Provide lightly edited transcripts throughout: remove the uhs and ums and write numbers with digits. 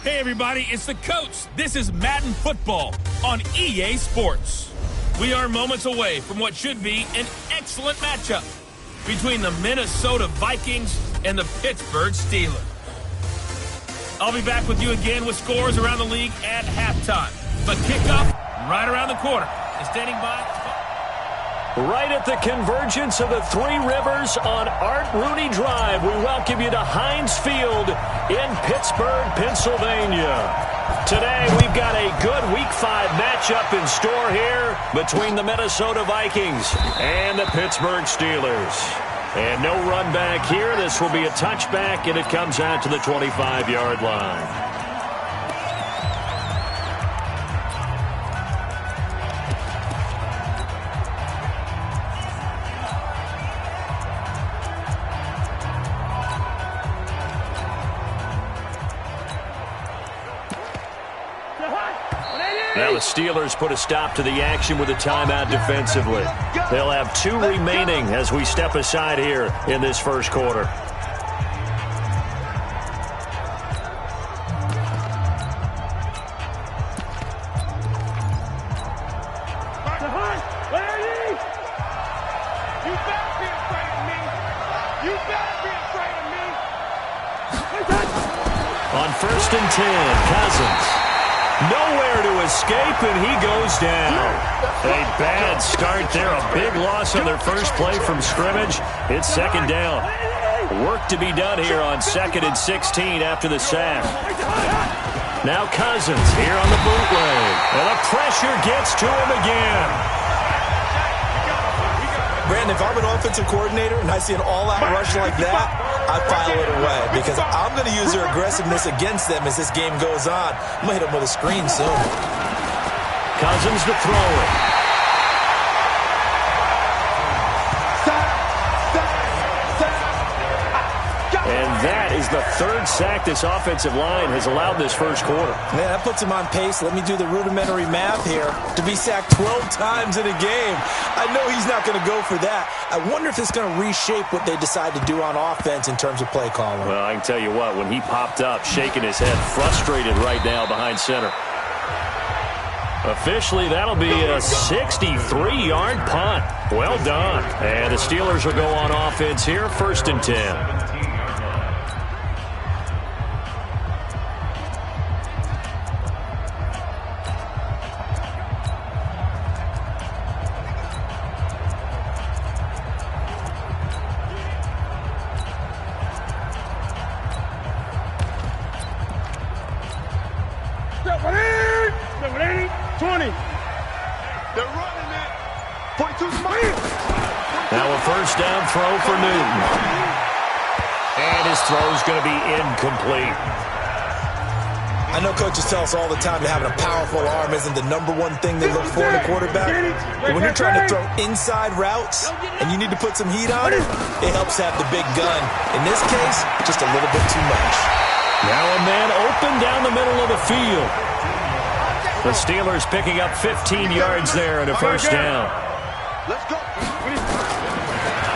Hey everybody, it's the coach. This is Madden Football on EA Sports. We are moments away from what should be an excellent matchup between the Minnesota Vikings and the Pittsburgh Steelers. I'll be back with you again with scores around the league at halftime. But kickoff right around the corner. And standing by... Right at the convergence of the Three Rivers on Art Rooney Drive, we welcome you to Heinz Field in Pittsburgh, Pennsylvania. Today, we've got a good Week 5 matchup in store here between the Minnesota Vikings and the Pittsburgh Steelers. And no run back here. This will be a touchback, and it comes out to the 25-yard line. Now the Steelers put a stop to the action with a timeout defensively. They'll have 2 remaining as we step aside here in this first quarter. On 1st and 10, Cousins. Nowhere to escape, and he goes down. A bad start there. A big loss on their first play from scrimmage. It's second down. Work to be done here on 2nd and 16 after the sack. Now Cousins here on the bootleg. And the pressure gets to him again. Brandon, if I'm an offensive coordinator and I see an all-out rush like that, I file it away because I'm going to use their aggressiveness against them as this game goes on. I'm going to hit them with a screen soon. Cousins to throw it. And that is the 3rd sack this offensive line has allowed this first quarter. Man, that puts him on pace. Let me do the rudimentary math here. To be sacked 12 times in a game. I know he's not going to go for that. I wonder if it's going to reshape what they decide to do on offense in terms of play calling. Well, I can tell you what, when he popped up, shaking his head, frustrated right now behind center. Officially, that'll be a 63-yard punt. Well done. And the Steelers will go on offense here, 1st and 10. Now a first down throw for Newton. And his throw's going to be incomplete. I know coaches tell us all the time that having a powerful arm isn't the #1 thing they look for in a quarterback. But when you're trying to throw inside routes and you need to put some heat on it, it helps to have the big gun. In this case, just a little bit too much. Now a man open down the middle of the field. The Steelers picking up 15 yards there and a first down. Let's go.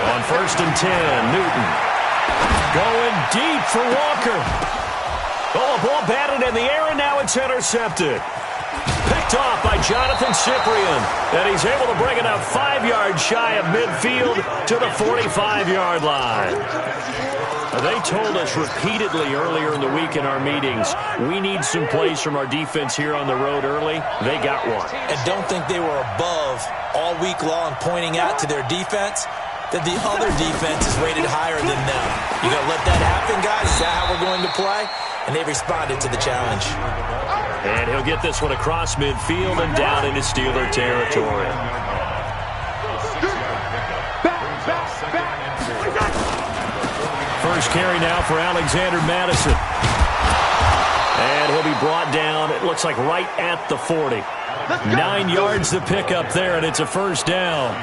On 1st and 10, Newton. Going deep for Walker. Oh, a ball batted in the air, and now it's intercepted. Picked off by Jonathan Cyprien. And he's able to bring it up 5 yards shy of midfield to the 45-yard line. They told us repeatedly earlier in the week in our meetings, we need some plays from our defense here on the road early. They got one. And don't think they were above all week long pointing out to their defense that the other defense is rated higher than them. You going to let that happen, guys? Is that how we're going to play? And they responded to the challenge. And he'll get this one across midfield and down into Steeler territory. First carry now for Alexander Madison. And he'll be brought down, it looks like right at the 40. 9 yards to pick up there, and it's a first down.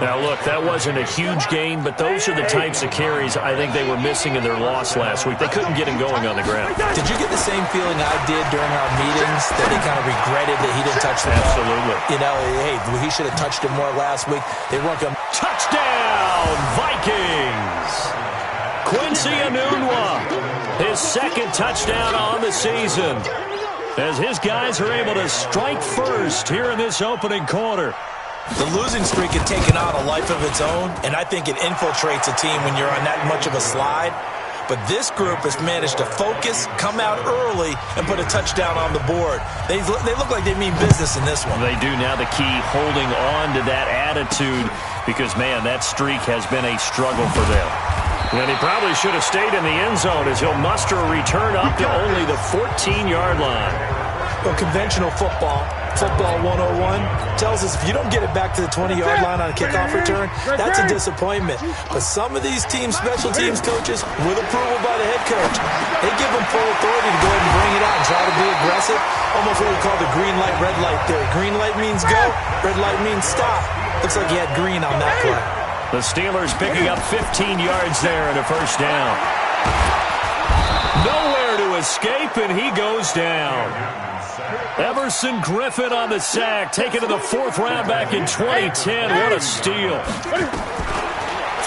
Now, look, that wasn't a huge gain, but those are the types of carries I think they were missing in their loss last week. They couldn't get him going on the ground. Did you get the same feeling I did during our meetings, that they kind of regretted that he didn't touch the ball? Absolutely. You know, hey, he should have touched it more last week. They weren't going to... Touchdown, Vikings! Quincy Enunwa, his second touchdown on the season, as his guys are able to strike first here in this opening quarter. The losing streak had taken on a life of its own, and I think it infiltrates a team when you're on that much of a slide. But this group has managed to focus, come out early, and put a touchdown on the board. They look like they mean business in this one. They do. Now the key, holding on to that attitude, because, man, that streak has been a struggle for them. And he probably should have stayed in the end zone, as he'll muster a return up to only the 14-yard line. Well, conventional football 101, tells us if you don't get it back to the 20-yard line on a kickoff return, that's a disappointment. But some of these teams, special teams coaches, with approval by the head coach, they give them full authority to go ahead and bring it out and try to be aggressive. Almost what we call the green light, red light theory. Green light means go, red light means stop. Looks like he had green on that play. The Steelers picking up 15 yards there and a first down. Nowhere to escape, and he goes down. Everson Griffin on the sack, taken to the 4th round back in 2010. What a steal.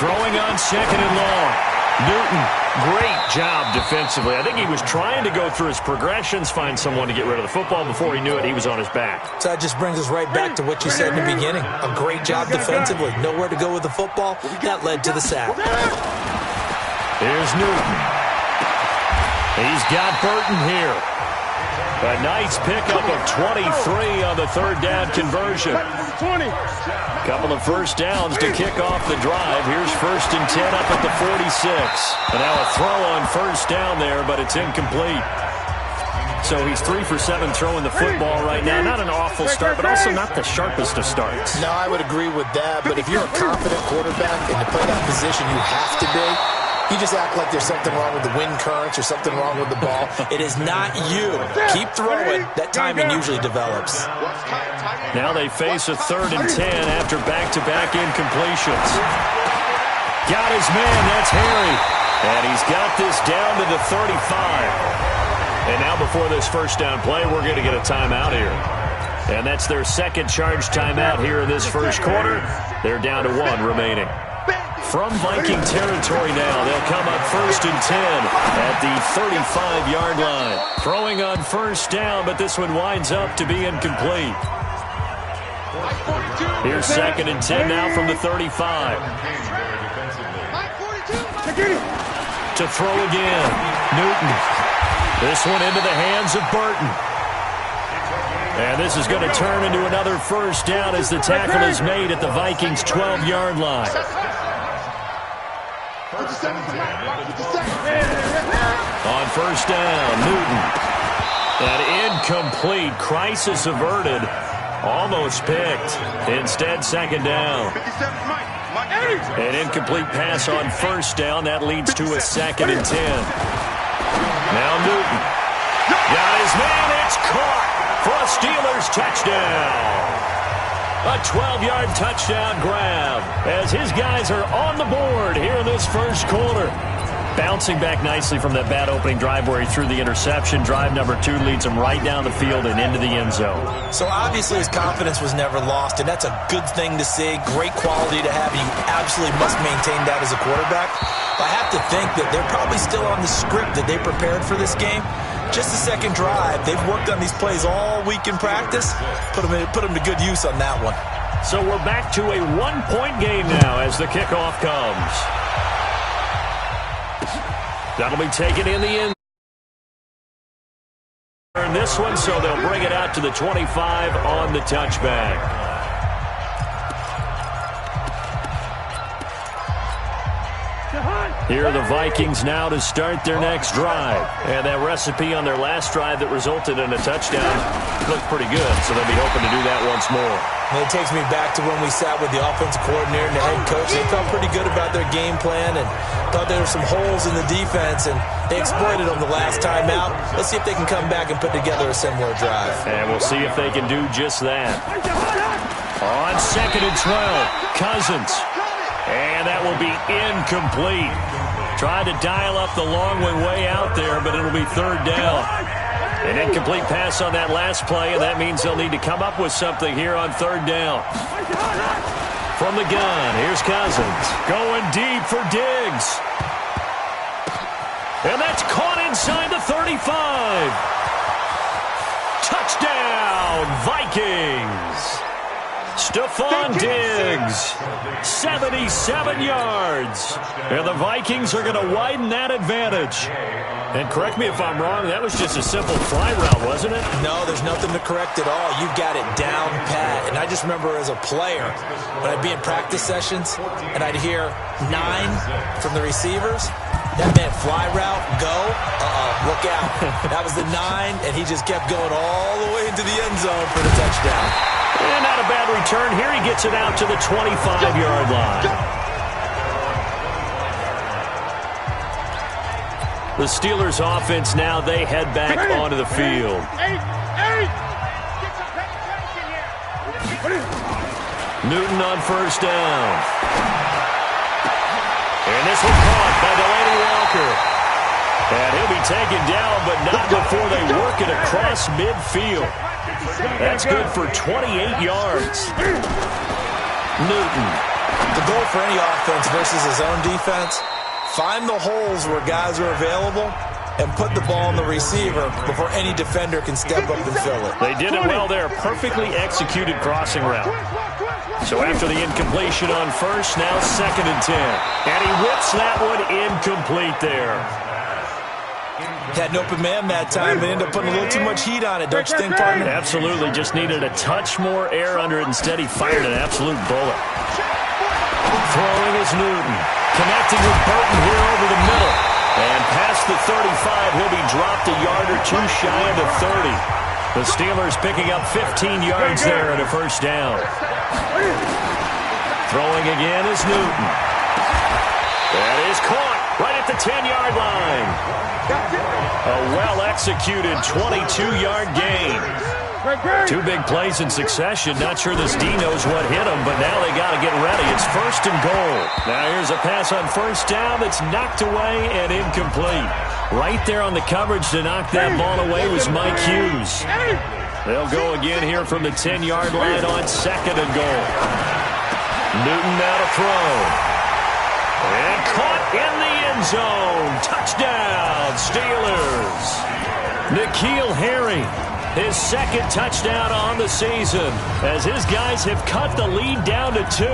Throwing on 2nd and long. Newton, great job defensively. I think he was trying to go through his progressions, find someone to get rid of the football. Before he knew it, he was on his back. So that just brings us right back to what you said in the beginning. A great job defensively. Nowhere to go with the football. That led to the sack. Here's Newton. He's got Burton here. A nice pickup of 23 on the 3rd down conversion. Couple of first downs to kick off the drive. Here's 1st and 10 up at the 46. And now a throw on first down there, but it's incomplete. So he's 3 for 7 throwing the football right now. Not an awful start, but also not the sharpest of starts. No, I would agree with that. But if you're a confident quarterback and to play that position, you have to be. You just act like there's something wrong with the wind currents or something wrong with the ball. It is not you. Keep throwing. That timing usually develops. Now they face a 3rd and 10 after back-to-back incompletions. Got his man. That's Harry. And he's got this down to the 35. And now before this first down play, we're going to get a timeout here. And that's their second charge timeout here in this first quarter. They're down to 1 remaining. From Viking territory now, they'll come up 1st and 10 at the 35-yard line. Throwing on first down, but this one winds up to be incomplete. Here's 2nd and 10 now from the 35. To throw again, Newton. This one into the hands of Burton. And this is going to turn into another first down as the tackle is made at the Vikings' 12-yard line. On first down, Newton. An incomplete, crisis averted, almost picked. Instead, 2nd down. An incomplete pass on first down. That leads to a 2nd and 10. Now Newton. Got his man. It's caught for a Steelers touchdown. A 12-yard touchdown grab as his guys are on the board here in this first quarter. Bouncing back nicely from that bad opening drive where he threw the interception. Drive number 2 leads him right down the field and into the end zone. So obviously his confidence was never lost, and that's a good thing to see. Great quality to have. You absolutely must maintain that as a quarterback. But I have to think that they're probably still on the script that they prepared for this game. Just the second drive. They've worked on these plays all week in practice. Put them to good use on that one. So we're back to a 1-point game now as the kickoff comes. That'll be taken in the end. This one, so they'll bring it out to the 25 on the touchback. Here are the Vikings now to start their next drive. And that recipe on their last drive that resulted in a touchdown looked pretty good, so they'll be hoping to do that once more. And it takes me back to when we sat with the offensive coordinator and the head coach. They felt pretty good about their game plan and thought there were some holes in the defense, and they exploited them the last time out. Let's see if they can come back and put together a similar drive. And we'll see if they can do just that. On 2nd and 12, Cousins. And that will be incomplete. Tried to dial up the long one way out there, but it'll be 3rd down. An incomplete pass on that last play, and that means they'll need to come up with something here on 3rd down. From the gun, here's Cousins. Going deep for Diggs. And that's caught inside 35. Touchdown, Vikings. Stephon Diggs, 77 yards. And the Vikings are going to widen that advantage. And correct me if I'm wrong, that was just a simple fly route, wasn't it? No, there's nothing to correct at all. You got it down pat. And I just remember as a player, when I'd be in practice sessions and I'd hear 9 from the receivers, that meant fly route, go, look out. That was the 9, and he just kept going all the way into the end zone for the touchdown. And not a bad return. Here he gets it out to the 25-yard line. The Steelers' offense now, they head back onto the field. Newton on first down. And this one caught by Delaney Walker. And he'll be taken down, but not before they work it across midfield. That's good for 28 yards. Newton. The goal for any offense versus his own defense, find the holes where guys are available and put the ball on the receiver before any defender can step up and fill it. They did it well there. Perfectly executed crossing route. So after the incompletion on first, now 2nd and 10. And he whips that one incomplete there. Had an open man that time, but ended up putting a little too much heat on it, don't you think, partner? Absolutely. Just needed a touch more air under it. Instead, he fired an absolute bullet. Throwing is Newton. Connecting with Burton here over the middle. And past the 35, he'll be dropped a yard or two shy of the 30. The Steelers picking up 15 yards there at a first down. Throwing again is Newton. That is caught right at the 10-yard line. A well-executed 22-yard gain. 2 big plays in succession. Not sure this D knows what hit him, but now they got to get ready. It's 1st and goal. Now here's a pass on first down that's knocked away and incomplete. Right there on the coverage to knock that ball away was Mike Hughes. They'll go again here from the 10-yard line on 2nd and goal. Newton now to throw. And caught in the end zone. Touchdown, Steelers. N'Keal Harry, his 2nd touchdown on the season, as his guys have cut the lead down to 2.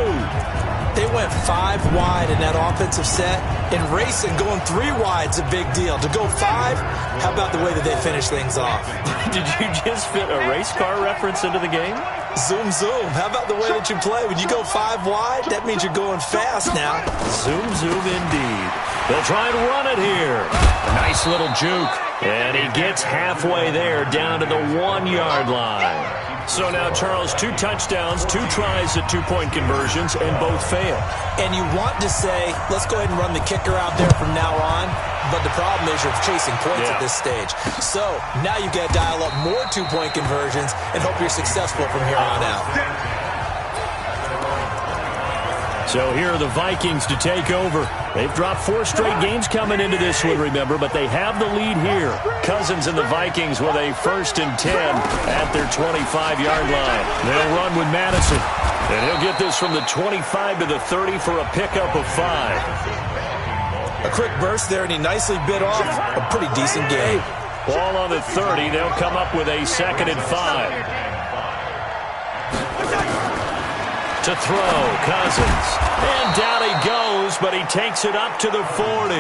They went 5 wide in that offensive set. In racing, going 3 wide's a big deal. To go 5, how about the way that they finish things off? Did you just fit a race car reference into the game? Zoom, zoom. How about the way that you play? When you go 5 wide, that means you're going fast now. Zoom, zoom indeed. They'll try and run it here. A nice little juke. And he gets halfway there, down to the 1-yard line. So now, Charles, 2 touchdowns, 2 tries at 2-point conversions, and both fail. And you want to say, let's go ahead and run the kicker out there from now on. But the problem is you're chasing points at this stage. So now you've got to dial up more 2-point conversions and hope you're successful from here on out. So here are the Vikings to take over. They've dropped 4 straight games coming into this one, remember, but they have the lead here. Cousins and the Vikings with a 1st and 10 at their 25-yard line. They'll run with Madison, and he'll get this from the 25 to the 30 for a pickup of 5. A quick burst there, and he nicely bit off a pretty decent game. Ball on the 30. They'll come up with a 2nd and 5. To throw, Cousins. And down he goes, but he takes it up to the 40.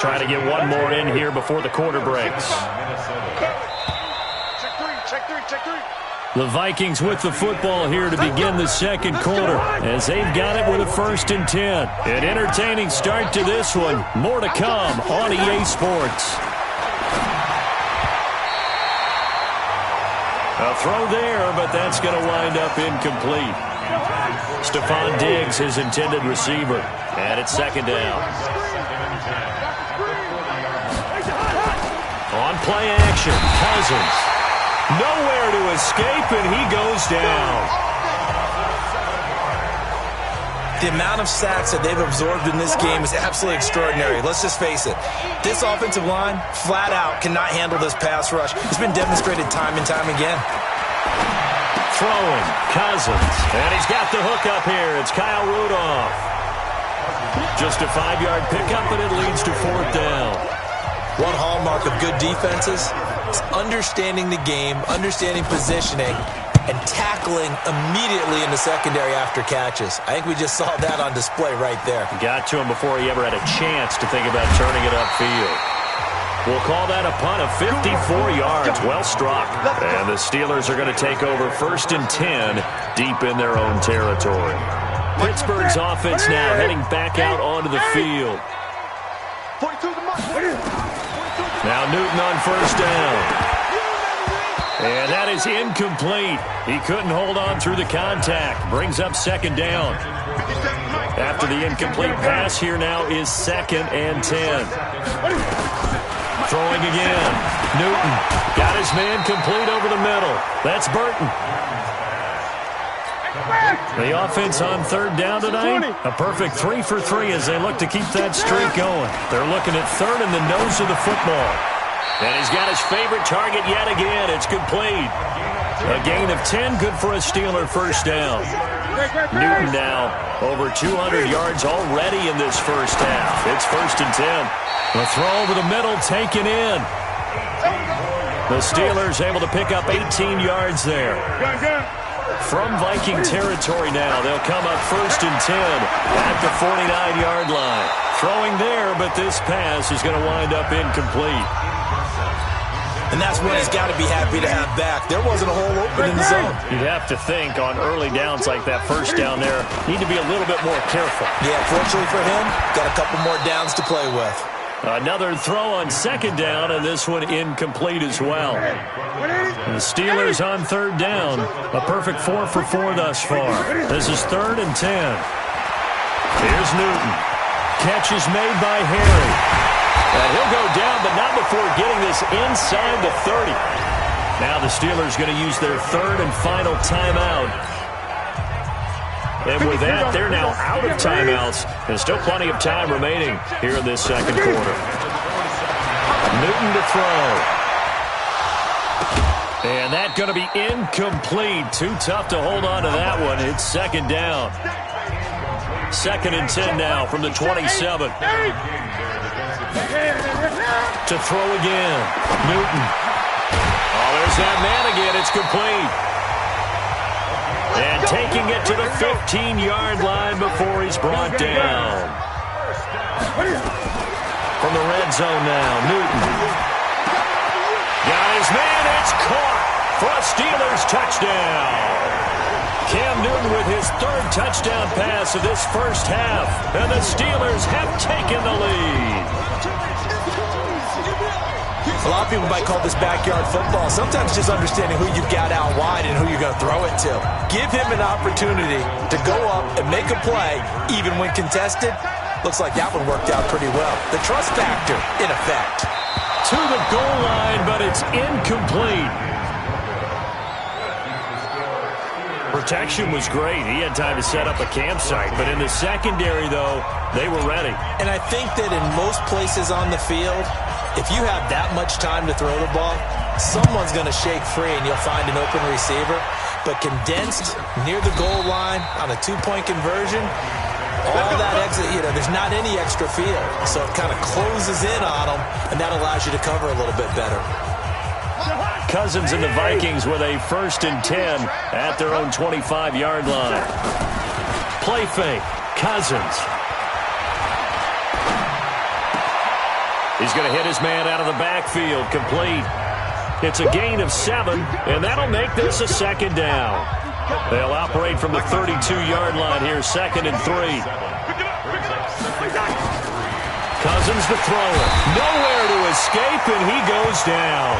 Try to get one more in here before the quarter breaks. Check three. The Vikings with the football here to begin the 2nd quarter, as they've got it with a 1st and 10. An entertaining start to this one. More to come on EA Sports. A throw there, but that's going to wind up incomplete. Stephon Diggs, his intended receiver. And it's 2nd down. On play action, Cousins. Nowhere to escape, and he goes down. The amount of sacks that they've absorbed in this game is absolutely extraordinary. Let's just face it. This offensive line, flat out, cannot handle this pass rush. It's been demonstrated time and time again. Throwing, Cousins. And he's got the hook up here. It's Kyle Rudolph. Just a 5-yard pickup, but it leads to 4th down. One hallmark of good defenses is understanding the game, understanding positioning, and tackling immediately in the secondary after catches. I think we just saw that on display right there. Got to him before he ever had a chance to think about turning it upfield. We'll call that a punt of 54 yards. Well struck. And the Steelers are going to take over 1st and 10 deep in their own territory. Pittsburgh's offense now heading back out onto the field. Now Newton on 1st down. And that is incomplete. He couldn't hold on through the contact. Brings up 2nd down. After the incomplete pass, here now is 2nd and 10. Throwing again. Newton got his man complete over the middle. That's Burton. The offense on 3rd down tonight. A perfect 3 for 3 as they look to keep that streak going. They're looking at 3rd in the nose of the football. And he's got his favorite target yet again. It's complete. A gain of 10, good for a Steeler 1st down. Newton now over 200 yards already in this 1st half. It's 1st and 10. The throw over the middle taken in. The Steelers able to pick up 18 yards there. From Viking territory now, they'll come up 1st and 10 at the 49-yard line. Throwing there, but this pass is going to wind up incomplete. And that's what he's got to be happy to have back. There wasn't a hole open in the zone. You'd have to think on early downs like that 1st down there, need to be a little bit more careful. Yeah, fortunately for him, got a couple more downs to play with. Another throw on 2nd down, and this one incomplete as well. The Steelers on 3rd down. A perfect 4 for 4 thus far. This is 3rd and 10. Here's Newton. Catch is made by Harry. And he'll go down, but not before getting this inside the 30. Now the Steelers going to use their 3rd and final timeout. And with that, they're now out of timeouts. And still plenty of time remaining here in this 2nd quarter. Newton to throw. And that's going to be incomplete. Too tough to hold on to that one. It's 2nd down. 2nd and 10 now from the 27. To throw again. Newton. Oh, there's that man again. It's complete. And taking it to the 15-yard line before he's brought down. From the red zone now, Newton. Got his man. It's caught for a Steelers touchdown. Cam Newton with his 3rd touchdown pass of this 1st half. And the Steelers have taken the lead. A lot of people might call this backyard football. Sometimes just understanding who you've got out wide and who you're going to throw it to. Give him an opportunity to go up and make a play, even when contested. Looks like that one worked out pretty well. The trust factor, in effect. To the goal line, but it's incomplete. Protection was great. He had time to set up a campsite. But in the secondary, though, they were ready. And I think that in most places on the field, if you have that much time to throw the ball, someone's going to shake free and you'll find an open receiver. But condensed near the goal line on a 2-point conversion, all that exit, there's not any extra field. So it kind of closes in on them, and that allows you to cover a little bit better. Cousins and the Vikings with a 1st and 10 at their own 25-yard line. Play fake. Cousins. He's going to hit his man out of the backfield. Complete. It's a gain of 7, and that'll make this a 2nd down. They'll operate from the 32-yard line here, 2nd and 3. Cousins to throw it. Nowhere to escape, and he goes down.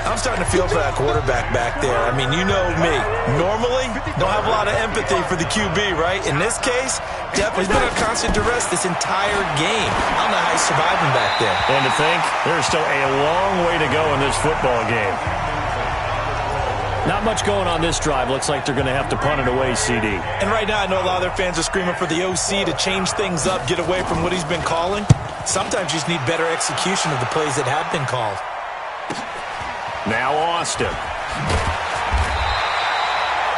I'm starting to feel for that quarterback back there. I mean, you know me. Normally, don't have a lot of empathy for the QB, right? In this case, definitely been under constant duress this entire game. I don't know how he's surviving back there. And to think, there's still a long way to go in this football game. Not much going on this drive. Looks like they're going to have to punt it away, CD. And right now, I know a lot of their fans are screaming for the OC to change things up, get away from what he's been calling. Sometimes you just need better execution of the plays that have been called. Now Austin.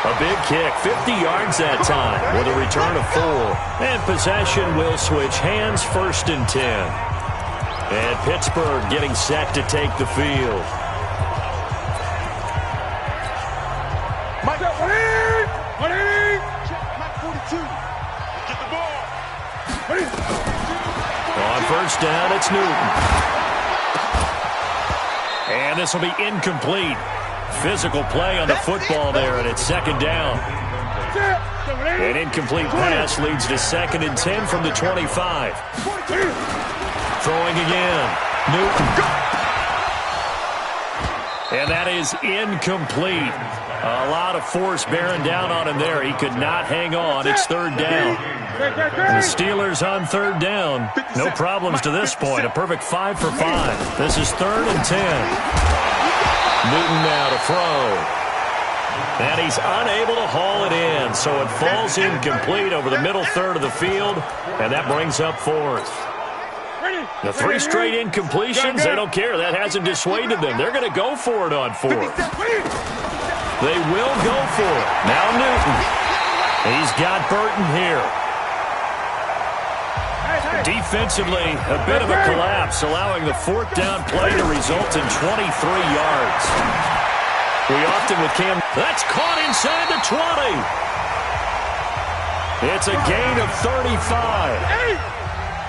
A big kick, 50 yards that time with a return of 4. And possession will switch hands, 1st and 10. And Pittsburgh getting set to take the field. On 1st down, it's Newton. And this will be incomplete. Physical play on the football there, and it's 2nd down. An incomplete pass leads to 2nd and 10 from the 25. Throwing again. Newton. And that is incomplete. A lot of force bearing down on him there. He could not hang on. It's 3rd down. The Steelers on 3rd down. No problems to this point. A perfect 5 for 5. This is 3rd and 10. Newton now to throw. And he's unable to haul it in. So it falls incomplete over the middle third of the field. And that brings up 4th. The 3 straight incompletions, they don't care. That hasn't dissuaded them. They're going to go for it on 4th. They will go for it. Now Newton. He's got Burton here. Defensively, a bit of a collapse, allowing the 4th down play to result in 23 yards. We often with Cam. That's caught inside the 20. It's a gain of 35.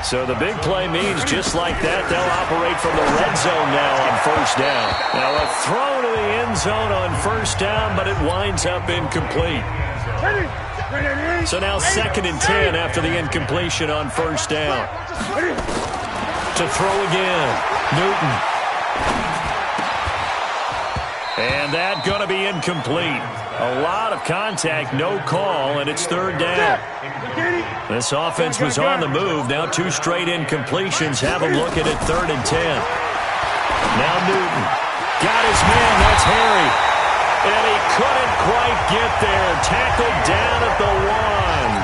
So the big play means just like that, they'll operate from the red zone now on 1st down. Now a throw to the end zone on 1st down, but it winds up incomplete. So now 2nd and 10 after the incompletion on 1st down. To throw again, Newton. And that going to be incomplete. A lot of contact, no call, and it's 3rd down. This offense was on the move. Now 2 straight incompletions have them looking at 3rd and 10. Now Newton. Got his man, that's Harry. And he couldn't quite get there. Tackled down at the 1.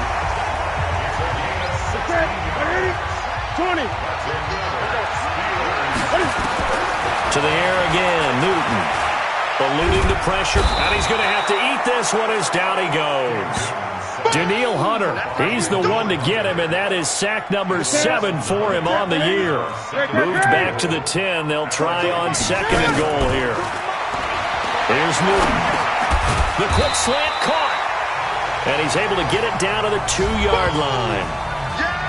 To the air again, Newton. Eluding the pressure, and he's going to have to eat this one as down he goes. Danielle Hunter, he's the one to get him, and that is sack number 7 for him on the year. Moved back to the 10. They'll try on 2nd and goal here. Here's Newton. The quick slant caught, and he's able to get it down to the 2-yard line.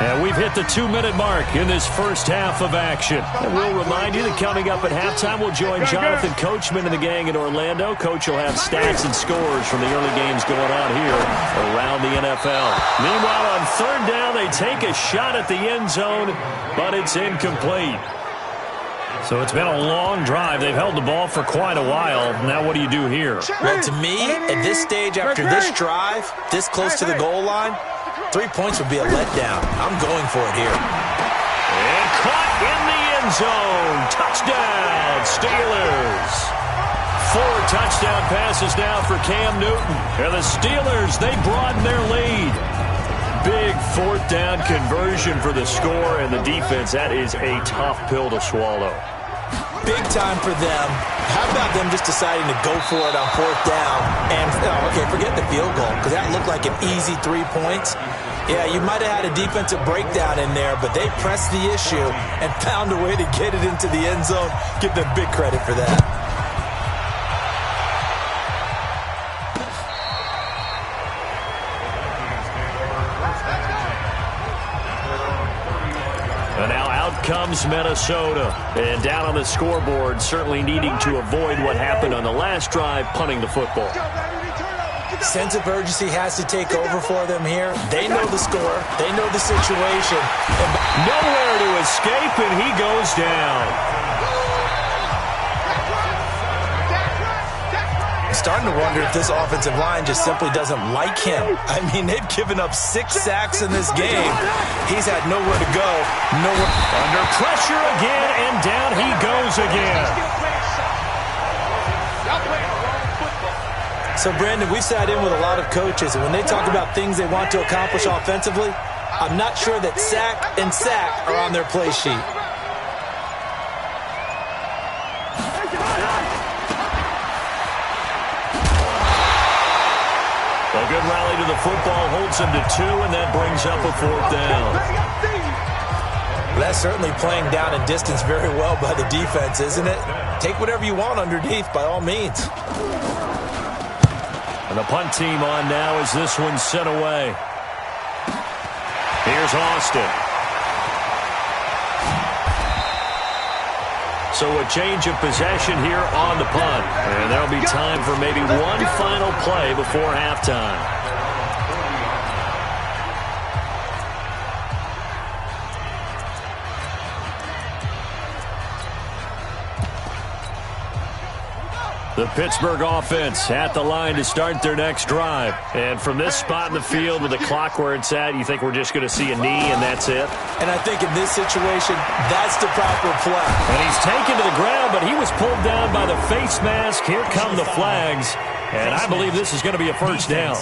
And we've hit the 2-minute mark in this first half of action. And we'll remind you that coming up at halftime, we'll join Jonathan Coachman and the gang in Orlando. Coach will have stats and scores from the early games going on here around the NFL. Meanwhile, on 3rd down, they take a shot at the end zone, but it's incomplete. So it's been a long drive. They've held the ball for quite a while. Now what do you do here? Well, to me, at this stage after this drive, this close to the goal line, 3 points would be a letdown. I'm going for it here. And caught in the end zone. Touchdown, Steelers. 4 touchdown passes now for Cam Newton. And the Steelers, they broaden their lead. Big 4th down conversion for the score, and the defense, that is a tough pill to swallow. Big time for them. How about them just deciding to go for it on 4th down? And, okay, forget the field goal, because that looked like an easy 3 points. Yeah, you might have had a defensive breakdown in there, but they pressed the issue and found a way to get it into the end zone. Give them big credit for that. And now out comes Minnesota. And down on the scoreboard, certainly needing to avoid what happened on the last drive, punting the football. Sense of urgency has to take over for them here. They know the score. They know the situation. Nowhere to escape, and he goes down. I'm starting to wonder if this offensive line just simply doesn't like him. I mean, they've given up 6 sacks in this game. He's had nowhere to go. Nowhere. Under pressure again, and down he goes again. So, Brandon, we've sat in with a lot of coaches, and when they talk about things they want to accomplish offensively, I'm not sure that sack and sack are on their play sheet. good rally to the football holds him to 2, and that brings up a 4th down. That's certainly playing down and distance very well by the defense, isn't it? Take whatever you want underneath, by all means. And the punt team on now as this one's sent away. Here's Austin. So a change of possession here on the punt. And there'll be time for maybe one final play before halftime. The Pittsburgh offense at the line to start their next drive. And from this spot in the field with the clock where it's at, you think we're just going to see a knee and that's it? And I think in this situation, that's the proper play. And he's taken to the ground, but he was pulled down by the face mask. Here come the flags. And I believe this is going to be a first down.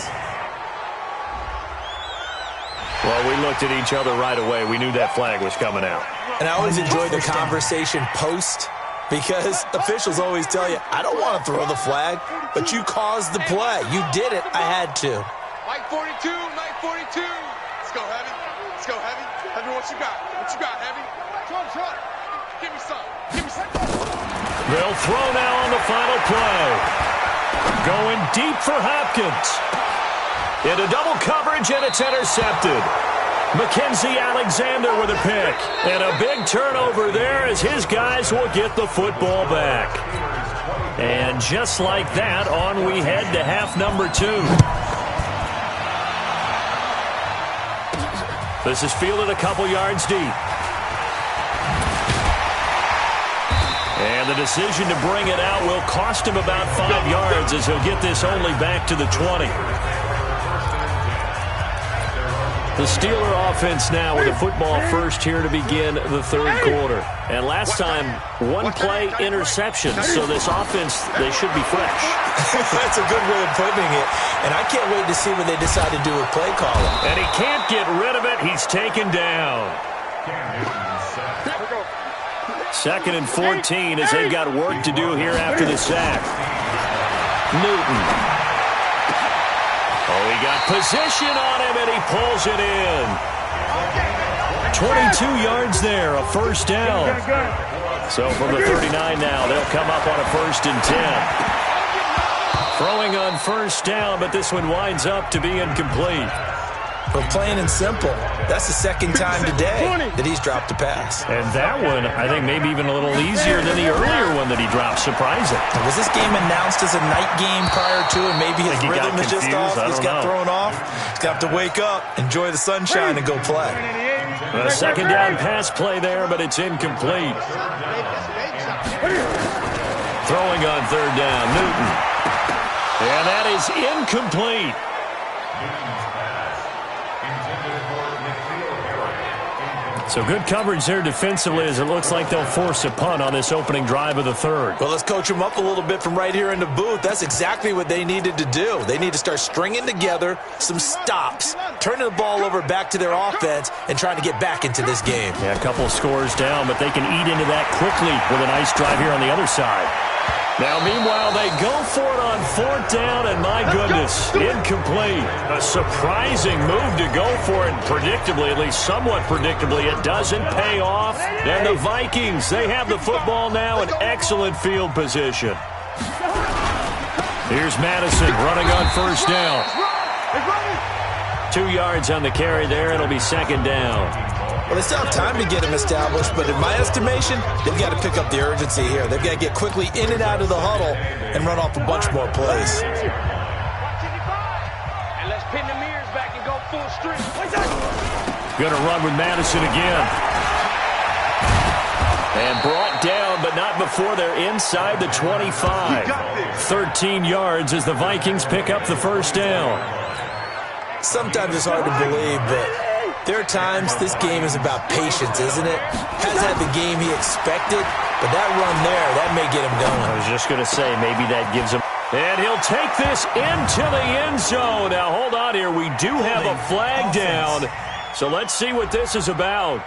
Well, we looked at each other right away. We knew that flag was coming out. And I always enjoy the conversation post, because officials always tell you, I don't want to throw the flag, but you caused the play. You did it. I had to. Mike 42, Mike 42. Let's go, Heavy. Let's go, Heavy. Heavy, what you got? What you got, Heavy? Try. Give me some. Give me some. They'll throw now on the final play. Going deep for Hopkins. Into double coverage, and it's intercepted. Mackenzie Alexander with a pick. And a big turnover there as his guys will get the football back. And just like that, on we head to half number 2. This is fielded a couple yards deep. And the decision to bring it out will cost him about 5 yards as he'll get this only back to the 20. The Steeler offense now with a football first here to begin the 3rd quarter. And last time, one play interception. So this offense, they should be fresh. That's a good way of putting it. And I can't wait to see what they decide to do with play calling. And he can't get rid of it. He's taken down. 2nd and 14 as they've got work to do here after the sack. Newton. Oh, he got position on him, and he pulls it in. 22 yards there, a first down. So from the 39 now, they'll come up on a 1st and 10. Throwing on first down, but this one winds up to be incomplete. But plain and simple, that's the 2nd time today that he's dropped a pass. And that one, I think, maybe even a little easier than the earlier one that he dropped. Surprising. Was this game announced as a night game prior to, and maybe his rhythm is just off? He's got thrown off. He's got to wake up, enjoy the sunshine, and go play. A 2nd down pass play there, but it's incomplete. Throwing on 3rd down, Newton. And that is incomplete. So good coverage there defensively as it looks like they'll force a punt on this opening drive of the 3rd. Well, let's coach them up a little bit from right here in the booth. That's exactly what they needed to do. They need to start stringing together some stops, turning the ball over back to their offense, and trying to get back into this game. Yeah, a couple of scores down, but they can eat into that quickly with a nice drive here on the other side. Now, meanwhile, they go for it on 4th down, and my goodness, incomplete. A surprising move to go for it, predictably, at least somewhat predictably. It doesn't pay off. And the Vikings, they have the football now in excellent field position. Here's Madison running on 1st down. 2 yards on the carry there. It'll be 2nd down. Well, they still have time to get him established, but in my estimation, they've got to pick up the urgency here. They've got to get quickly in and out of the huddle and run off a bunch more plays. And let's pin the mirrors back and go full strength. Going to run with Madison again. And brought down, but not before they're inside the 25. 13 yards as the Vikings pick up the 1st down. Sometimes it's hard to believe, but there are times this game is about patience, isn't it? Hasn't had the game he expected, but that run there, that may get him going. I was just going to say, maybe that gives him. And he'll take this into the end zone. Now, hold on here. We do have a flag down. So let's see what this is about.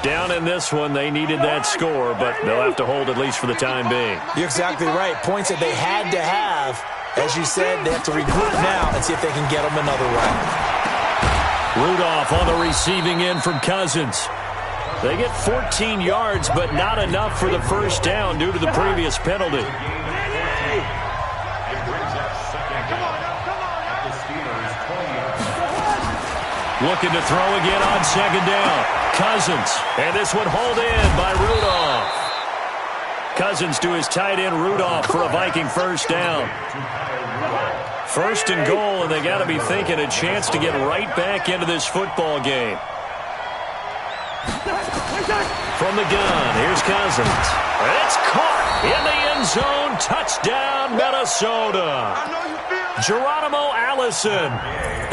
Down in this one, they needed that score, but they'll have to hold at least for the time being. You're exactly right. Points that they had to have, As you said, they have to regroup now and see if they can get them another way. Rudolph on the receiving end from Cousins. They get 14 yards, but not enough for the first down due to the previous penalty. Looking to throw again on second down. Cousins, and this one hauled in by Rudolph. Cousins to his tight end Rudolph for a Viking first down. First and goal, and they got to be thinking a chance to get right back into this football game. From the gun, here's Cousins. It's caught in the end zone. Touchdown, Minnesota. Geronimo Allison,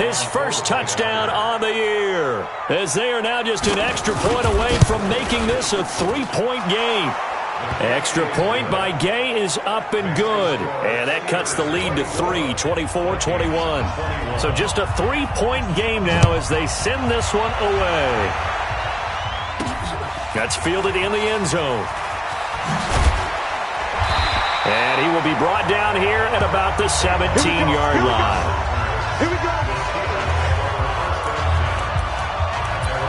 his first touchdown on the year, as they are now just an extra point away from making this a 3-point game. Extra point by Gay is up and good, and that cuts the lead to 3, 24-21. So just a 3-point game now as they send this one away. That's fielded in the end zone. And he will be brought down here at about the 17-yard line. Here we go.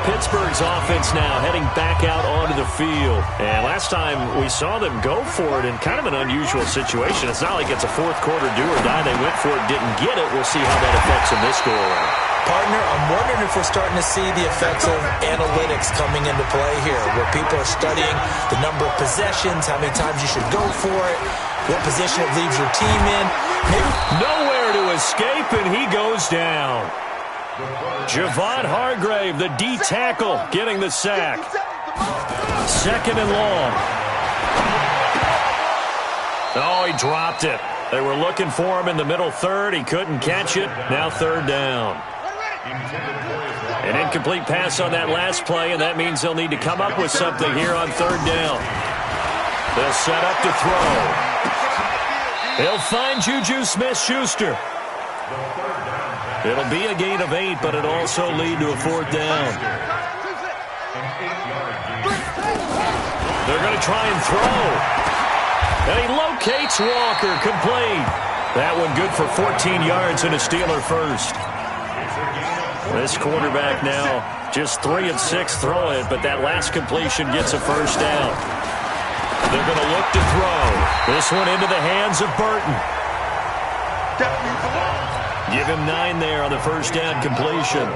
Pittsburgh's offense now heading back out onto the field. And last time we saw them go for it in kind of an unusual situation. It's not like it's a fourth quarter do or die. They went for it, didn't get it. We'll see how that affects them this go-around. Partner, I'm wondering if we're starting to see the effects of analytics coming into play here, where people are studying the number of possessions, how many times you should go for it, what position it leaves your team in. Maybe nowhere to escape, and he goes down. Javon Hargrave, the D tackle, getting the sack. Second and long. Oh, he dropped it. They were looking for him in the middle third. He couldn't catch it. Now third down. An incomplete pass on that last play, and that means they'll need to come up with something here on third down. They'll set up to throw. He'll find Juju Smith-Schuster. It'll be a gain of 8, but it'll also lead to a fourth down. They're going to try and throw. And he locates Walker, complete. That one good for 14 yards and a Steeler first. This quarterback now just 3 of 6 throwing it, but that last completion gets a first down. They're going to look to throw. This one into the hands of Burton. Give him 9 there on the first down completion.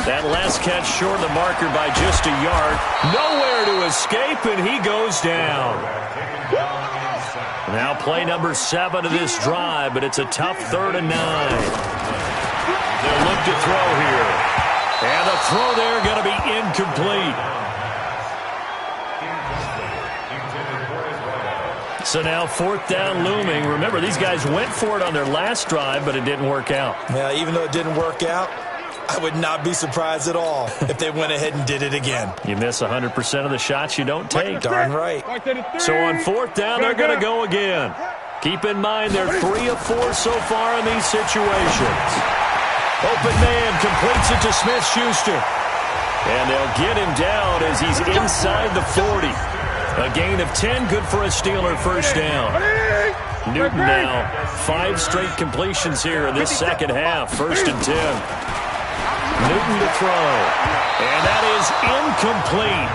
That last catch short of the marker by just a yard. Nowhere to escape, and he goes down. Now play number 7 of this drive, but it's a tough 3rd and 9. They'll look to throw here. And the throw there going to be incomplete. So now fourth down looming. Remember, these guys went for it on their last drive, but it didn't work out. Yeah, even though it didn't work out, I would not be surprised at all if they went ahead and did it again. You miss 100% of the shots you don't take. Darn right. So on fourth down, they're going to go again. Keep in mind they're 3 of 4 so far in these situations. Open man completes it to Smith-Schuster. And they'll get him down as he's inside the 40. A gain of 10, good for a Steeler first down. Newton now, 5 straight completions here in this second half. First and 10. Newton to throw. And that is incomplete.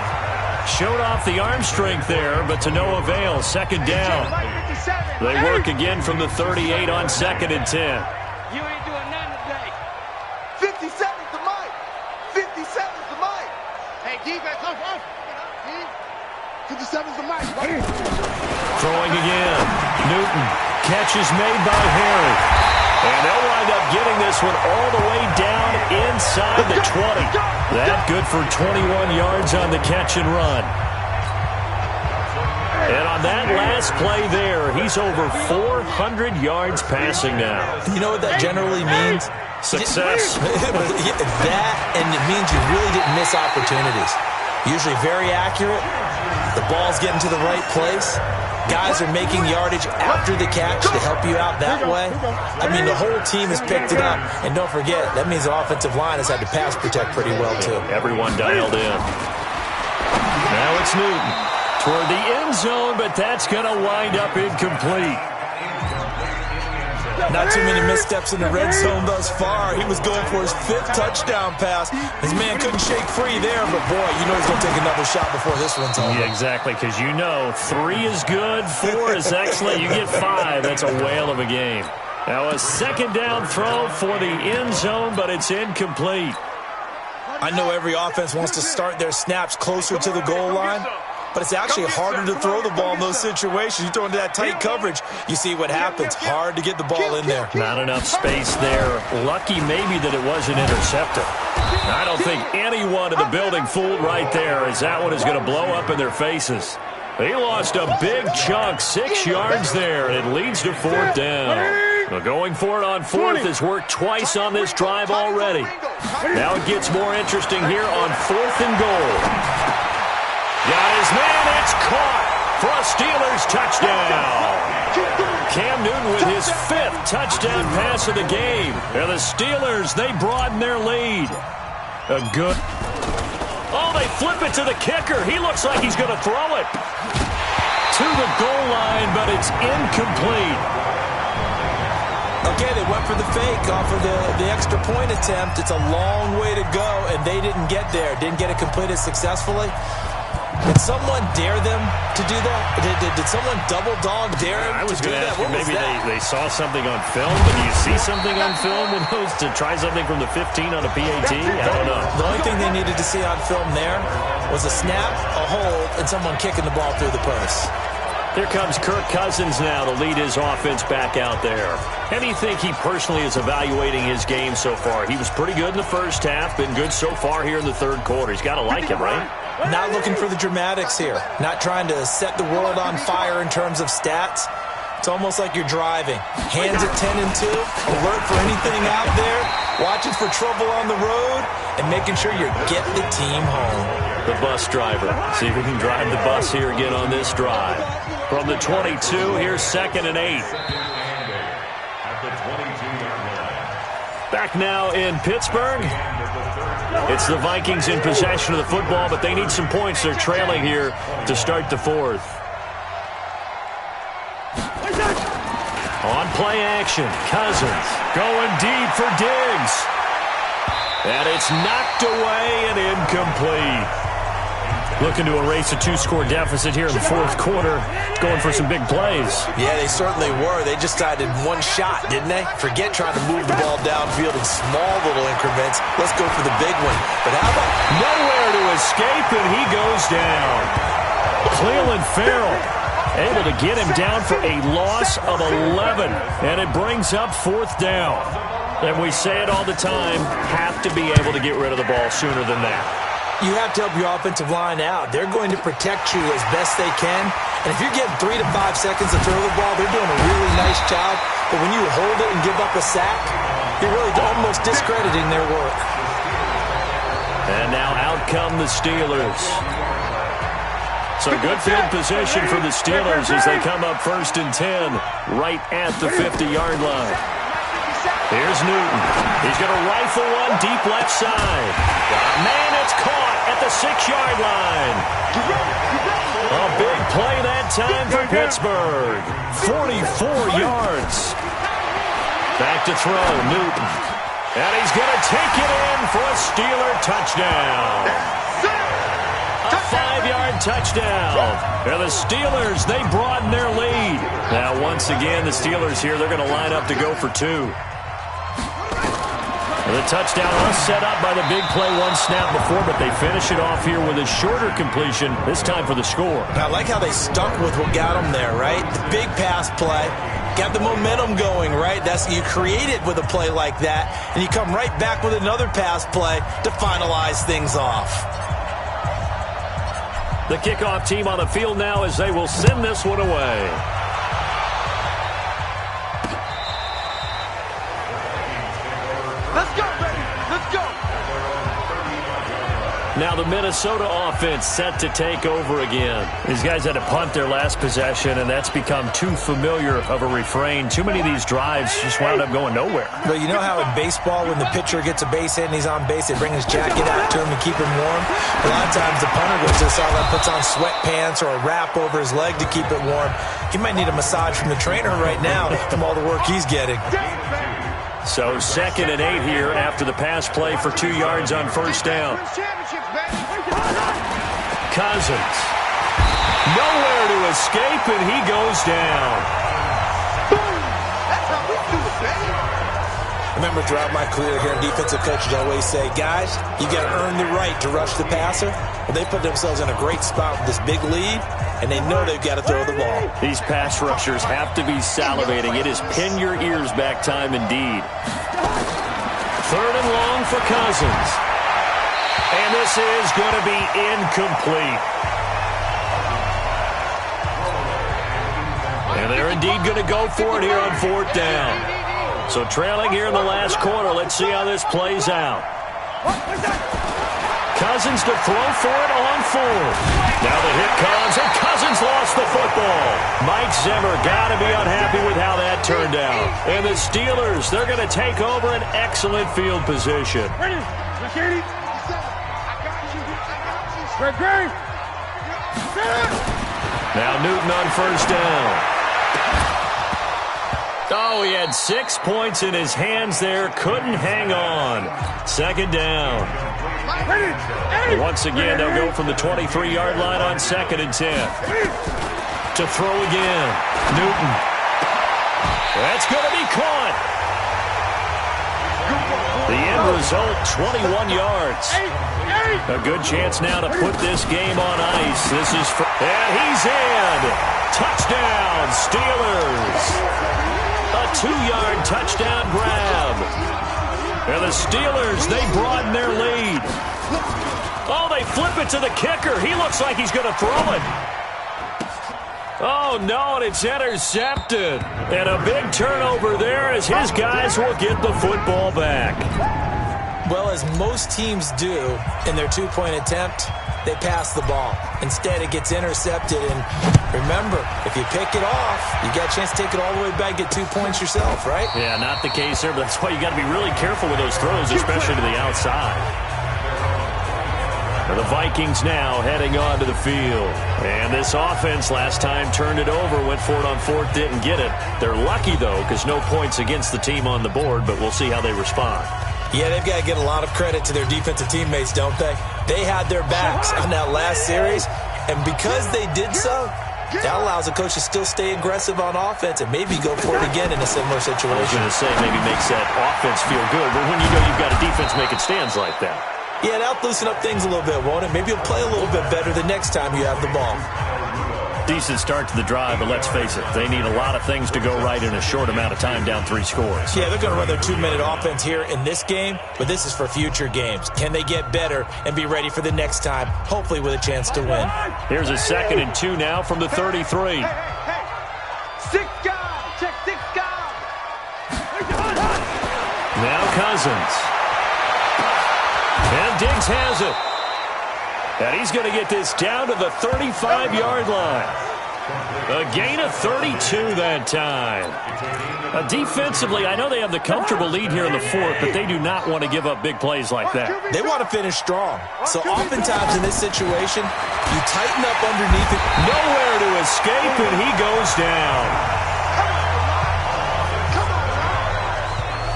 Showed off the arm strength there, but to no avail. Second down. They work again from the 38 on second and 10. You ain't doing nothing today. 57's the mic. 57's the mic. Hey, defense, come on. 57's the mic. Throwing again. Newton. Catch is made by Harry. And they'll wind up getting this one all the way down inside the 20. That good for 21 yards on the catch and run. And on that last play there, he's over 400 yards passing now. You know what that generally means? Success. That, and it means you really didn't miss opportunities. Usually very accurate. The ball's getting to the right place. Guys are making yardage after the catch to help you out that way. I mean, the whole team has picked it up. And don't forget, that means the offensive line has had to pass protect pretty well, too. Everyone dialed in. Now it's Newton toward the end zone, but that's going to wind up incomplete. Not too many missteps in the red zone thus far. He was going for his 5th touchdown pass. His man couldn't shake free there, but boy, you know he's going to take another shot before this one's over. Yeah, exactly, because you know 3 is good, 4 is excellent. You get 5, that's a whale of a game. Now a 2nd down throw for the end zone, but it's incomplete. I know every offense wants to start their snaps closer to the goal line, but it's actually harder to throw the ball in those situations. You throw into that tight coverage, you see what happens. Hard to get the ball in there. Not enough space there. Lucky maybe that it wasn't intercepted. I don't think anyone in the building fooled right there, as that one is going to blow up in their faces. He lost a big chunk, 6 yards there, and it leads to 4th down. Well, going for it on 4th has worked twice on this drive already. Now it gets more interesting here on 4th and goal. Got his man, it's caught for a Steelers touchdown. Cam Newton with his 5th touchdown pass of the game. And the Steelers, they broaden their lead. A good... Oh, they flip it to the kicker. He looks like he's going to throw it to the goal line, but it's incomplete. Okay, they went for the fake off of the extra point attempt. It's a long way to go, and they didn't get there. Didn't get it completed successfully. Did someone dare them to do that? Did someone double dog dare them I was to do going to that? ask you, maybe they saw something on film, but do you see something on film when those to try something from the 15 on a PAT? I don't know. The only thing they needed to see on film there was a snap, a hold, and someone kicking the ball through the post. Here comes Kirk Cousins now to lead his offense back out there. How do you think he personally is evaluating his game so far? He was pretty good in the first half, been good so far here in the 3rd quarter. He's got to like it, right? Not looking for the dramatics here. Not trying to set the world on fire in terms of stats. It's almost like you're driving. Hands at 10 and 2, alert for anything out there, watching for trouble on the road, and making sure you get the team home. The bus driver. See if we can drive the bus here again on this drive. From the 22, here's 2nd and 8. Back now in Pittsburgh. It's the Vikings in possession of the football, but they need some points. They're trailing here to start the 4th. On play action, Cousins going deep for Diggs. And it's knocked away and incomplete. Looking to erase a 2-score deficit here in the 4th quarter. Going for some big plays. Yeah, they certainly were. They just decided one shot, didn't they? Forget trying to move the ball downfield in small little increments. Let's go for the big one. But how about... Nowhere to escape, and he goes down. Cleveland Farrell able to get him down for a loss of 11. And it brings up 4th down. And we say it all the time, have to be able to get rid of the ball sooner than that. You have to help your offensive line out. They're going to protect you as best they can. And if you're getting 3 to 5 seconds to throw the ball, they're doing a really nice job. But when you hold it and give up a sack, you're really almost discrediting their work. And now out come the Steelers. So good field position for the Steelers as they come up 1st and 10 right at the 50-yard line. Here's Newton. He's going to rifle one deep left side. Man, it's caught at the 6-yard line. A big play that time for Pittsburgh. 44 yards. Back to throw, Newton. And he's going to take it in for a Steeler touchdown. A 5-yard touchdown. And the Steelers, they broaden their lead. Now, once again, the Steelers here, they're going to line up to go for 2. The touchdown was set up by the big play one snap before, but they finish it off here with a shorter completion, this time for the score. I like how they stuck with what got them there, right? The big pass play, got the momentum going, right? You create it with a play like that, and you come right back with another pass play to finalize things off. The kickoff team on the field now as they will send this one away. Let's go, baby. Let's go. Now the Minnesota offense set to take over again. These guys had to punt their last possession, and that's become too familiar of a refrain. Too many of these drives just wound up going nowhere. But you know how in baseball, when the pitcher gets a base hit and he's on base, they bring his jacket out to him and keep him warm? A lot of times the punter goes to the sideline, puts on sweatpants or a wrap over his leg to keep it warm. He might need a massage from the trainer right now from all the work he's getting. So 2nd and 8 here after the pass play for 2 yards on first down. Cousins. Nowhere to escape, and he goes down. Remember, throughout my career here, defensive coaches always say, guys, you got to earn the right to rush the passer. Well, they put themselves in a great spot with this big lead, and they know they've got to throw the ball. These pass rushers have to be salivating. It is pin your ears back time indeed. 3rd and long for Cousins. And this is going to be incomplete. And they're indeed going to go for it here on 4th down. So trailing here in the last quarter. Let's see how this plays out. Cousins to throw for it on 4th. Now the hit comes, and Cousins lost the football. Mike Zimmer got to be unhappy with how that turned out. And the Steelers, they're going to take over an excellent field position. Now Newton on first down. Oh, he had 6 points in his hands there. Couldn't hang on. 2nd down. Once again, they'll go from the 23-yard line on 2nd and 10. To throw again. Newton. That's going to be caught. The end result, 21 yards. A good chance now to put this game on ice. This is and he's in. Touchdown, Steelers. A 2-yard touchdown grab. And the Steelers, they broaden their lead. Oh, they flip it to the kicker. He looks like he's going to throw it. Oh, no, and it's intercepted. And a big turnover there as his guys will get the football back. Well, as most teams do in their 2-point attempt, they pass the ball. Instead, it gets intercepted. And remember, if you pick it off, you got a chance to take it all the way back, get 2 points yourself, right? Yeah, not the case there, but that's why you got to be really careful with those throws, especially to the outside. The Vikings now heading onto the field. And this offense last time turned it over, went for it on 4th, didn't get it. They're lucky, though, because no points against the team on the board, but we'll see how they respond. Yeah, they've got to get a lot of credit to their defensive teammates, don't they? They had their backs on that last series, and because they did so, that allows the coach to still stay aggressive on offense and maybe go for it again in a similar situation. I was going to say maybe makes that offense feel good, but when you know you've got a defense making stands like that. Yeah, that'll loosen up things a little bit, won't it? Maybe you'll play a little bit better the next time you have the ball. Decent start to the drive, but let's face it, they need a lot of things to go right in a short amount of time, down 3 scores. Yeah, they're going to run their 2-minute offense here in this game, but this is for future games. Can they get better and be ready for the next time, hopefully with a chance to win? Here's a 2nd and 2 now from the 33. Six guys, check 6 guys. Now Cousins. And Diggs has it. And he's going to get this down to the 35-yard line. A gain of 32 that time. Defensively, I know they have the comfortable lead here in the 4th, but they do not want to give up big plays like that. They want to finish strong. So oftentimes in this situation, you tighten up underneath it. Nowhere to escape, and he goes down.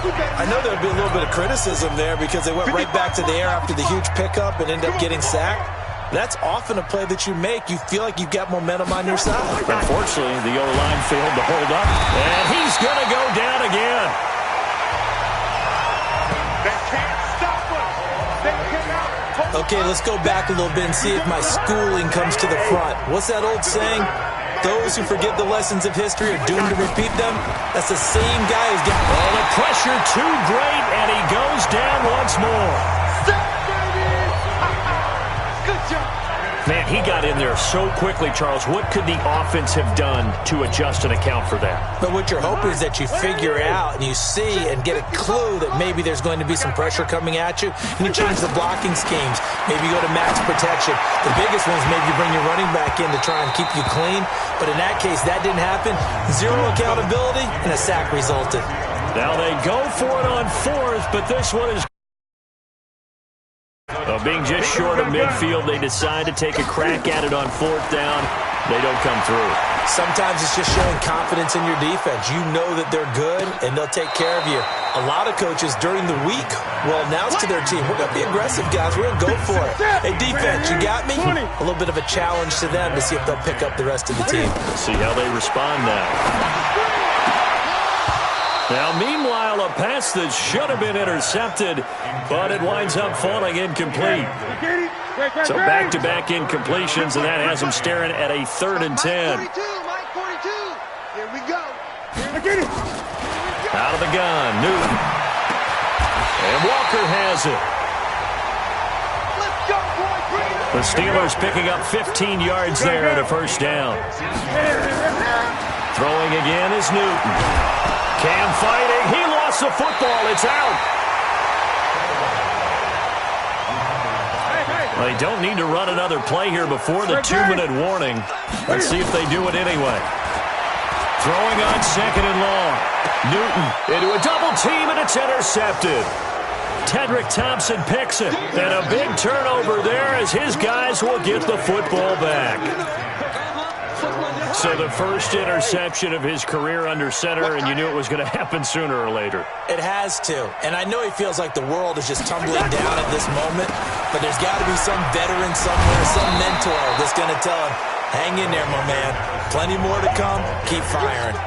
I know there'll be a little bit of criticism there because they went right back to the air after the huge pickup and ended up getting sacked. That's often a play that you make. You feel like you've got momentum on your side. Unfortunately, the O-line failed to hold up, and he's going to go down again. They can't stop us. They cannot. Okay, let's go back a little bit and see if my schooling comes to the front. What's that old saying? Those who forget the lessons of history are doomed to repeat them. That's the same guy who's got all the pressure too great, and he goes down once more. Stop, baby! Good job. Man, he got in there so quickly, Charles. What could the offense have done to adjust and account for that? But what you're hoping is that you figure out and you see and get a clue that maybe there's going to be some pressure coming at you, and you change the blocking schemes. Maybe you go to max protection. The biggest one is maybe you bring your running back in to try and keep you clean. But in that case, that didn't happen. Zero accountability, and a sack resulted. Now they go for it on fourth, but this one is being just short of midfield. They decide to take a crack at it on fourth down. They don't come through. Sometimes it's just showing confidence in your defense. You know that they're good, and they'll take care of you. A lot of coaches during the week will announce to their team, we're going to be aggressive, guys. We're going to go for it. Hey, defense, you got me? A little bit of a challenge to them to see if they'll pick up the rest of the team. See how they respond now. Now, meanwhile, a pass that should have been intercepted, but it winds up falling incomplete. So back-to-back incompletions, and that has them staring at a 3rd and 10. Mike 42. Here we go. Out of the gun, Newton. And Walker has it. Let's go, boy. The Steelers picking up 15 yards there at a first down. Throwing again is Newton. Cam fighting. He lost the football. It's out. They don't need to run another play here before the 2-minute warning. Let's see if they do it anyway. Throwing on 2nd and long. Newton into a double team, and it's intercepted. Tedrick Thompson picks it. And a big turnover there as his guys will get the football back. So the first interception of his career under center, and you knew it was going to happen sooner or later. It has to. And I know he feels like the world is just tumbling down at this moment, but there's got to be some veteran somewhere, some mentor that's going to tell him, hang in there, my man. Plenty more to come. Keep firing.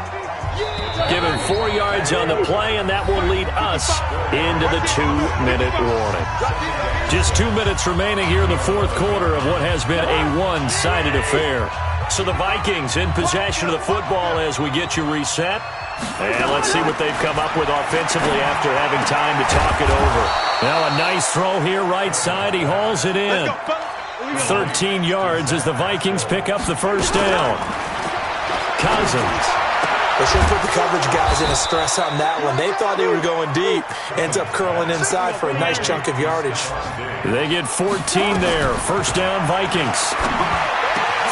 Given 4 yards on the play, and that will lead us into the 2-minute warning. Just 2 minutes remaining here in the fourth quarter of what has been a one-sided affair. So the Vikings in possession of the football as we get you reset. And let's see what they've come up with offensively after having time to talk it over. Now a nice throw here right side. He hauls it in. 13 yards as the Vikings pick up the first down. Cousins. They should put the coverage guys in a stress on that one. They thought they were going deep. Ends up curling inside for a nice chunk of yardage. They get 14 there. First down, Vikings.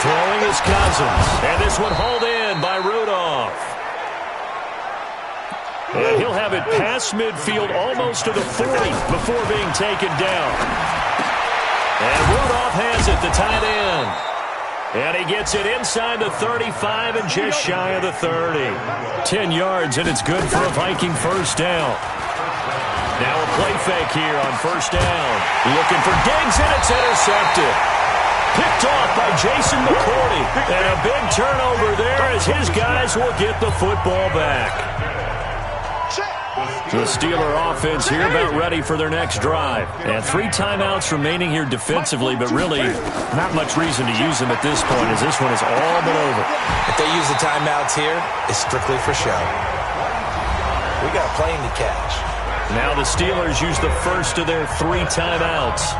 Throwing is Cousins. And this one hauled in by Rudolph. And he'll have it past midfield almost to the 40 before being taken down. And Rudolph has it, the tight end. And he gets it inside the 35 and just shy of the 30. 10 yards, and it's good for a Viking first down. Now a play fake here on first down. Looking for Diggs, and it's intercepted. Picked off by Jason McCourty. And a big turnover there as his guys will get the football back. The Steeler offense here about ready for their next drive. And 3 timeouts remaining here defensively, but really not much reason to use them at this point as this one is all but over. If they use the timeouts here, it's strictly for show. We got a plane to catch. Now the Steelers use the first of their 3 timeouts.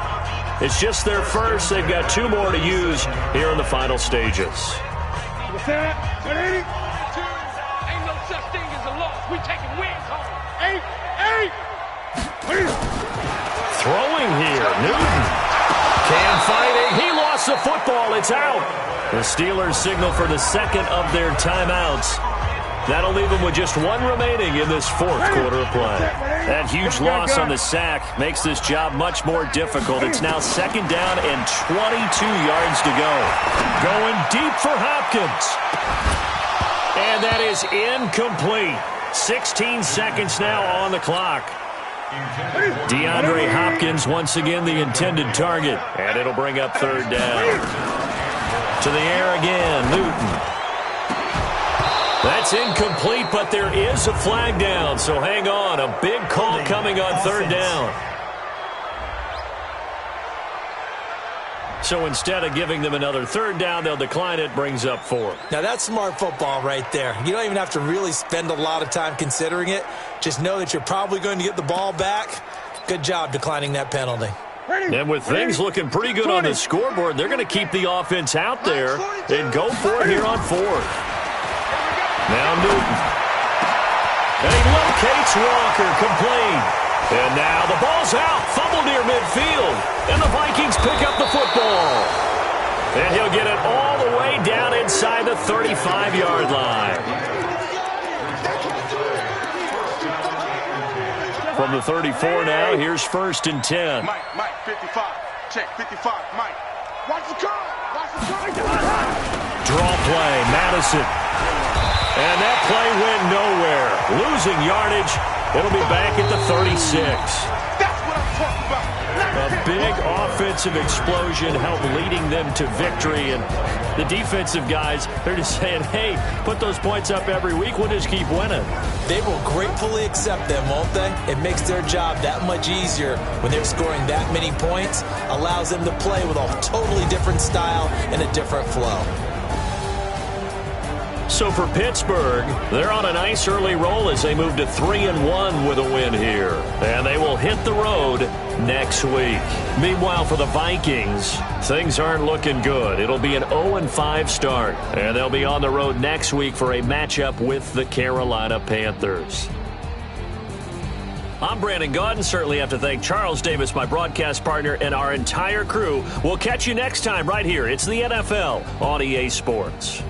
It's just their first. They've got 2 more to use here in the final stages. Ain't no such thing as a loss. We taking wins home. Throwing here, Newton. Cam fighting. He lost the football. It's out. The Steelers signal for the second of their timeouts. That'll leave them with just 1 remaining in this fourth quarter of play. That huge loss on the sack makes this job much more difficult. It's now 2nd down and 22 yards to go. Going deep for Hopkins. And that is incomplete. 16 seconds now on the clock. DeAndre Hopkins once again the intended target. And it'll bring up 3rd down. To the air again, Newton. That's incomplete, but there is a flag down, so hang on. A big call coming on 3rd down. So instead of giving them another 3rd down, they'll decline it, brings up 4. Now that's smart football right there. You don't even have to really spend a lot of time considering it. Just know that you're probably going to get the ball back. Good job declining that penalty. And with things looking pretty good on the scoreboard, they're going to keep the offense out there and go for it here on fourth. Now Newton. And he locates Walker, complete. And now the ball's out, fumble near midfield. And the Vikings pick up the football. And he'll get it all the way down inside the 35-yard line. From the 34 now, here's 1st and 10. Mike, 55. Check, 55, Mike. Watch the curl. Watch the curl. Draw play, Madison. And that play went nowhere. Losing yardage. It'll be back at the 36. That's what I'm talking about. A big offensive explosion helped leading them to victory. And the defensive guys, they're just saying, hey, put those points up every week. We'll just keep winning. They will gratefully accept them, won't they? It makes their job that much easier when they're scoring that many points. Allows them to play with a totally different style and a different flow. So for Pittsburgh, they're on a nice early roll as they move to 3-1 with a win here. And they will hit the road next week. Meanwhile, for the Vikings, things aren't looking good. It'll be an 0-5 start. And they'll be on the road next week for a matchup with the Carolina Panthers. I'm Brandon Gaudin. Certainly have to thank Charles Davis, my broadcast partner, and our entire crew. We'll catch you next time right here. It's the NFL on EA Sports.